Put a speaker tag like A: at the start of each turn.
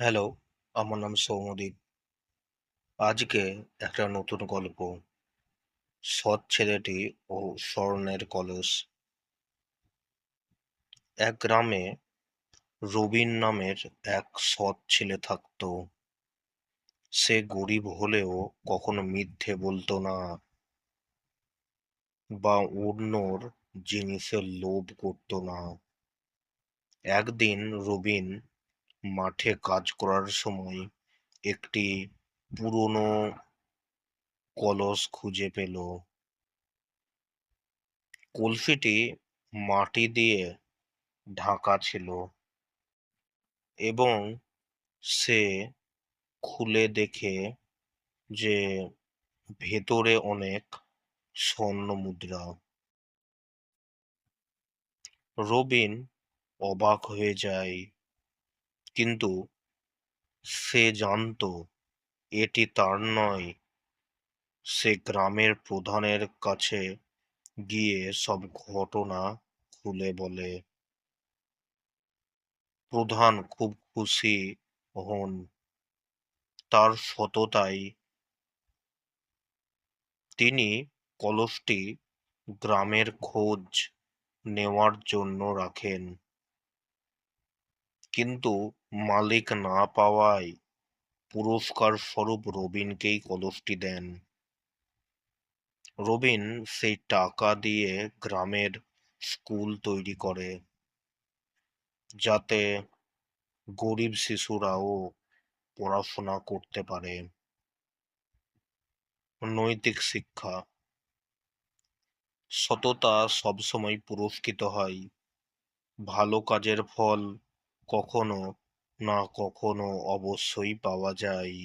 A: Hello, আমার নাম সৌম্যদীপ। আজকে একটা নতুন গল্প, সৎ ছেলেটি ও স্বর্ণের কলস। এক গ্রামে রবিন নামের এক সৎ ছেলে থাকতো। সে গরিব হলেও কখনো মিথ্যে বলতো না বা অন্যর জিনিসের লোভ করতো না। একদিন রবিন মাঠে কাজ করার সময় একটি পুরনো কলস খুঁজে পেল। কলসিটি মাটি দিয়ে ঢাকা ছিল এবং সে খুলে দেখে যে ভেতরে অনেক স্বর্ণ মুদ্রা। রবিন অবাক হয়ে যায়, কিন্তু সে জানতো এটি তার নয়। সে গ্রামের প্রধানের কাছে গিয়ে সব ঘটনা খুলে বলে। প্রধান খুব খুশি হন তার সততায়। তিনি কলসটি গ্রামের খোঁজ নেওয়ার জন্য রাখেন, কিন্তু মালিক না পাওয়ায় পুরস্কার স্বরূপ রবিনকেই কলসটি দেন। রবিন সেই টাকা দিয়ে গ্রামের স্কুল তৈরি করে, যাতে গরিব শিশুরাও পড়াশোনা করতে পারে। নৈতিক শিক্ষা: সততা সবসময় পুরস্কৃত হয়, ভালো কাজের ফল কখনো না কখনো অবশ্যই পাওয়া যায়।